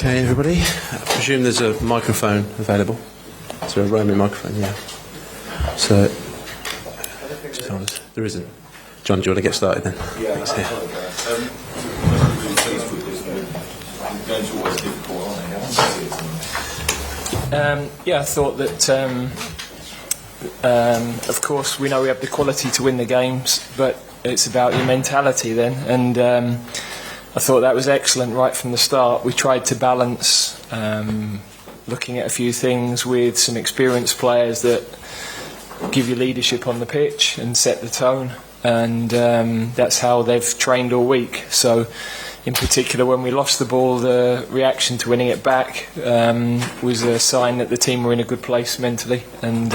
Okay, everybody. I presume there's a microphone available. Is there a roaming microphone? Yeah. So, there isn't. John, do you want to get started then? Yeah. I thought that, of course, we know we have the quality to win the games, but it's about your mentality then. And I thought that was excellent right from the start. We tried to balance looking at a few things with some experienced players that give you leadership on the pitch and set the tone. And that's how they've trained all week. So in particular, when we lost the ball, the reaction to winning it back was a sign that the team were in a good place mentally. And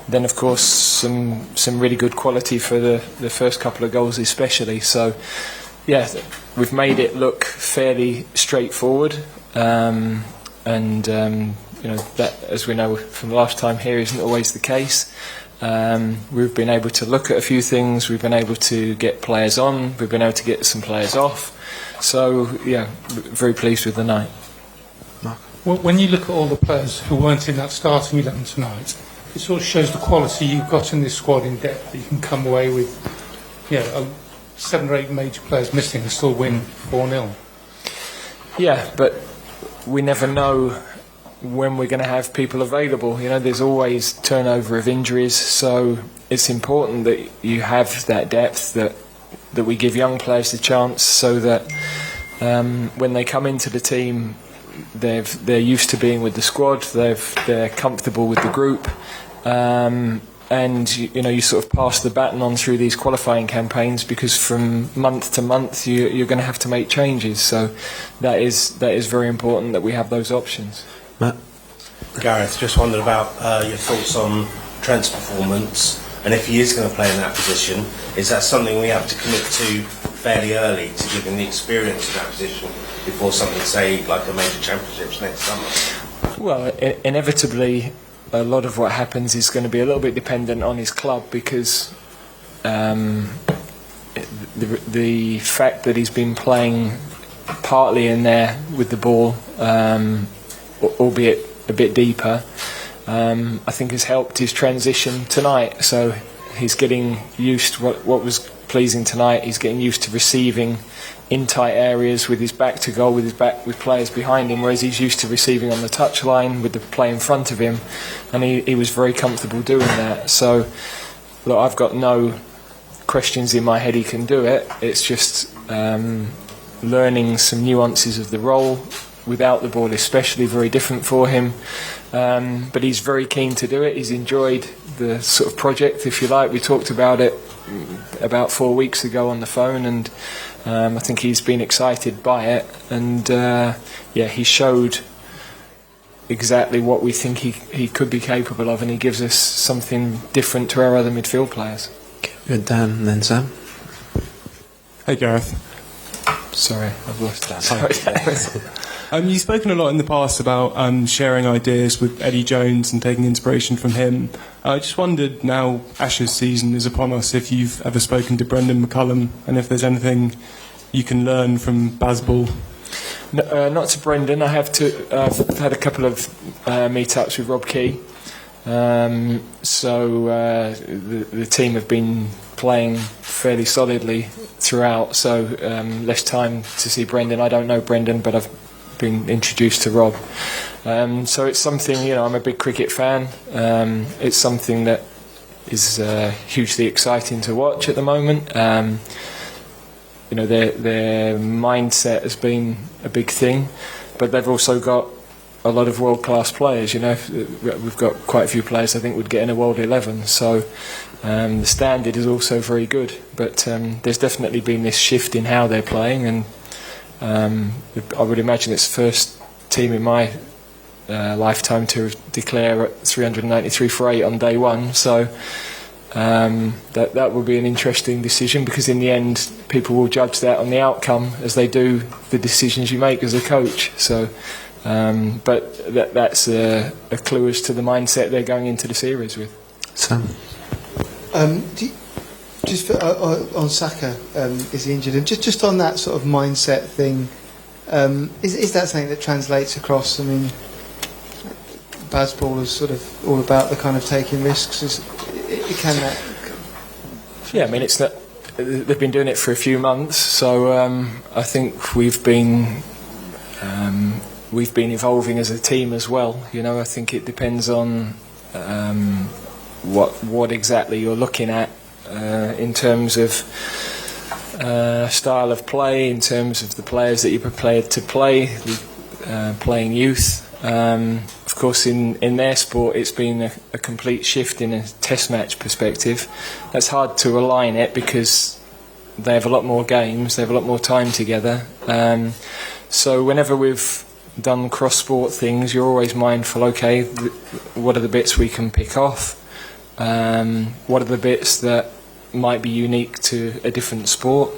then, of course, some really good quality for the first couple of goals especially. So, yeah, we've made it look fairly straightforward. That, as we know from the last time here, isn't always the case. We've been able to look at a few things. We've been able to get players on. We've been able to get some players off. So, yeah, very pleased with the night. Mark? Well, when you look at all the players who weren't in that starting 11 tonight, it sort of shows the quality you've got in this squad in depth, that you can come away with 7 or 8 major players missing and still win 4-0. Yeah, but we never know when we're going to have people available. You know, there's always turnover of injuries, so it's important that you have that depth, that we give young players the chance, so that when they come into the team, they're used to being with the squad, they're comfortable with the group, and you sort of pass the baton on through these qualifying campaigns, because from month to month you're going to have to make changes. So that is very important that we have those options. Matt? Gareth, just wondered about your thoughts on Trent's performance, and if he is going to play in that position, is that something we have to commit to fairly early to give him the experience in that position before something, say, like a major championships next summer? Well, inevitably, a lot of what happens is going to be a little bit dependent on his club, because the fact that he's been playing partly in there with the ball, albeit a bit deeper, I think has helped his transition tonight. So he's getting used to what was pleasing tonight. He's getting used to receiving in tight areas with his back to goal, with players behind him, whereas he's used to receiving on the touchline with the play in front of him, and he was very comfortable doing that. So look, I've got no questions in my head he can do it. It's just learning some nuances of the role without the ball, especially, very different for him. But he's very keen to do it. He's enjoyed the sort of project, if you like. We talked about it about 4 weeks ago on the phone, and I think he's been excited by it. And he showed exactly what we think he could be capable of, and he gives us something different to our other midfield players. Good, Dan, and then Sam. Hey, Gareth. Sorry, I've lost that. You've spoken a lot in the past about sharing ideas with Eddie Jones and taking inspiration from him. I just wondered, now Ashes season is upon us, if you've ever spoken to Brendan McCullum, and if there's anything you can learn from Bazball. No, not to Brendan. I've had a couple of meetups with Rob Key. The team have been playing fairly solidly throughout, so less time to see Brendan. I don't know Brendan, but I've been introduced to Rob. So it's something, I'm a big cricket fan. It's something that is hugely exciting to watch at the moment. Their mindset has been a big thing, but they've also got a lot of world-class players. We've got quite a few players I think would get in a World 11, so the standard is also very good. But there's definitely been this shift in how they're playing, and I would imagine it's the first team in my lifetime to declare 393 for 8 on day one. So that will be an interesting decision, because in the end people will judge that on the outcome as they do the decisions you make as a coach. So but that's a clue as to the mindset they're going into the series with. Sam? On Saka, is he injured? And just on that sort of mindset thing, Is that something that translates across? I mean, Bazball is sort of all about the kind of taking risks. Can that? Yeah, I mean, it's not. They've been doing it for a few months, so I think we've been evolving as a team as well. You know, I think it depends on what exactly you're looking at in terms of style of play, in terms of the players that you're prepared to play, playing youth. Of course, in their sport, it's been a complete shift in a test match perspective. That's hard to align it because they have a lot more games, they have a lot more time together. So whenever we've done cross-sport things, you're always mindful, okay, what are the bits we can pick off? What are the bits that might be unique to a different sport?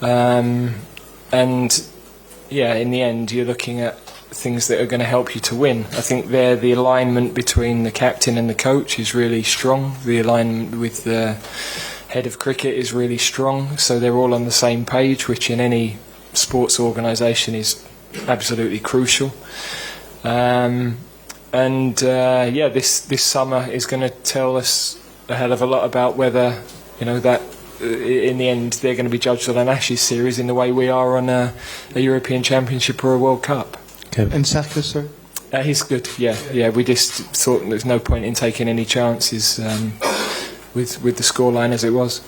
And yeah, in the end, you're looking at things that are going to help you to win. I think the alignment between the captain and the coach is really strong. The alignment with the head of cricket is really strong, so they're all on the same page, which in any sports organisation is absolutely crucial. This summer is going to tell us a hell of a lot about whether, you know, that in the end they're going to be judged on an Ashes series in the way we are on a European Championship or a World Cup. Okay. And Saka, sorry? He's good, yeah. We just thought there's no point in taking any chances with the scoreline as it was.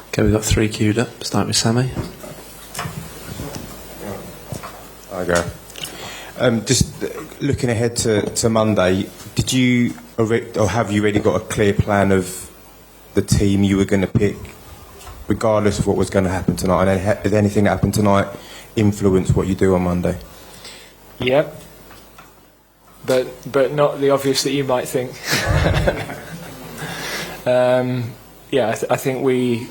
Okay, we've got 3 queued up. Start with Sammy. Hi, Gareth. Just looking ahead to Monday, did you or have you already got a clear plan of the team you were going to pick, regardless of what was going to happen tonight? And did anything that happened tonight influence what you do on Monday? Yep. But not the obvious that you might think. I think we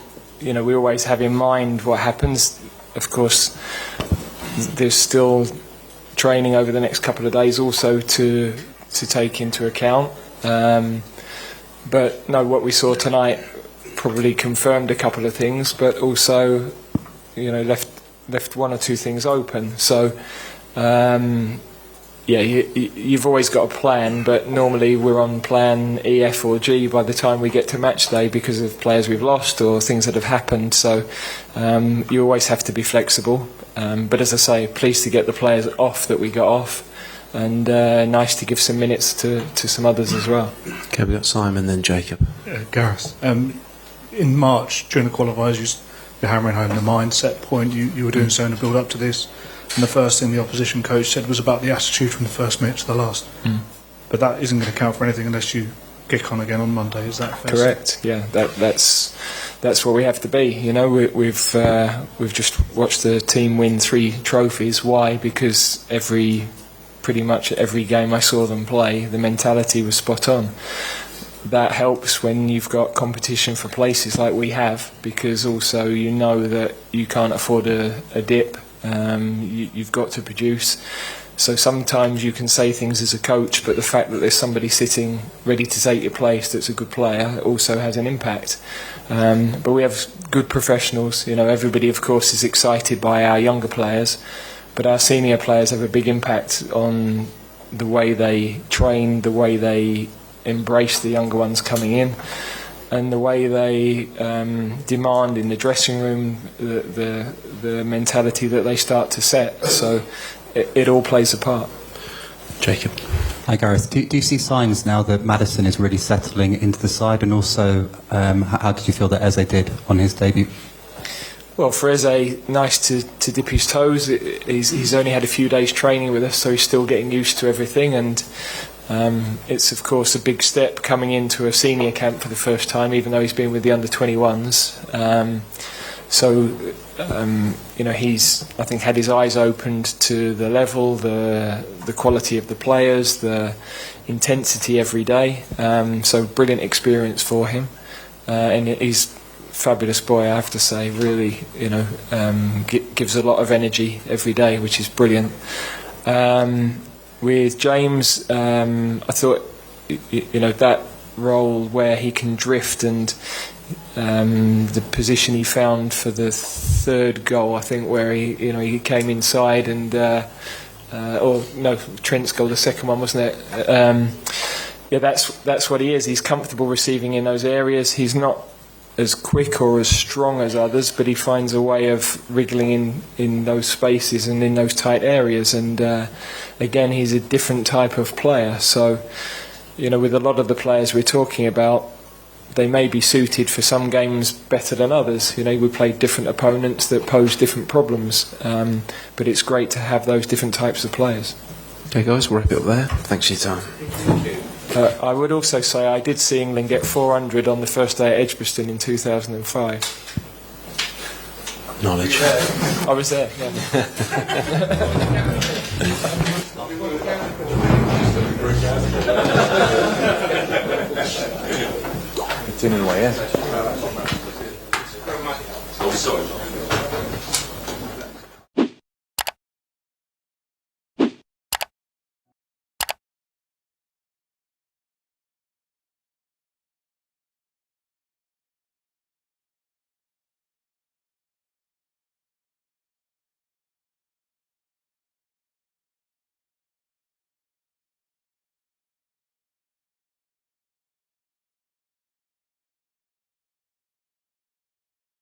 always have in mind what happens. Of course, there's still training over the next couple of days also to take into account. But no, what we saw tonight probably confirmed a couple of things, but also, you know, left one or two things open. So. You've always got a plan, but normally we're on plan E, F or G by the time we get to match day because of players we've lost or things that have happened. So you always have to be flexible. But as I say, pleased to get the players off that we got off, and nice to give some minutes to some others as well. Okay, we've got Simon, then Jacob. Gareth, in March during the qualifiers, you're hammering home the mindset point. You were doing so in the build up to this. And the first thing the opposition coach said was about the attitude from the first minute to the last. But that isn't going to count for anything unless you kick on again on Monday. Is that fair? Correct. Yeah, that's where we have to be. You know, we've just watched the team win 3 trophies. Why? Because pretty much every game I saw them play, the mentality was spot on. That helps when you've got competition for places like we have, because also you know that you can't afford a dip. You've got to produce. So sometimes you can say things as a coach, but the fact that there's somebody sitting ready to take your place that's a good player also has an impact. But we have good professionals. You know, everybody of course is excited by our younger players, but our senior players have a big impact on the way they train, the way they embrace the younger ones coming in, and the way they demand in the dressing room the mentality that they start to set. So it all plays a part. Jacob. Hi Gareth, do you see signs now that Maddison is really settling into the side, and also how did you feel that Eze did on his debut? Well, for Eze, nice to dip his toes. He's only had a few days training with us, so he's still getting used to everything, and it's of course a big step coming into a senior camp for the first time, even though he's been with the under-21s. You know, he's, I think, had his eyes opened to the level, the quality of the players, the intensity every day. So brilliant experience for him, and he's a fabulous boy, I have to say. Really, you know, gives a lot of energy every day, which is brilliant. With James, I thought, you know, that role where he can drift and The position he found for the third goal, I think, where he came inside and Trent's goal, the second one, wasn't it? That's what he is. He's comfortable receiving in those areas. He's not as quick or as strong as others, but he finds a way of wriggling in those spaces and in those tight areas. And again, he's a different type of player. So, with a lot of the players we're talking about, they may be suited for some games better than others. We play different opponents that pose different problems, but it's great to have those different types of players. Okay, guys, we'll wrap it up there. Thanks for your time. I would also say I did see England get 400 on the first day at Edgbaston in 2005. Knowledge. I was there, yeah. It's in a way, yeah. Oh, sorry.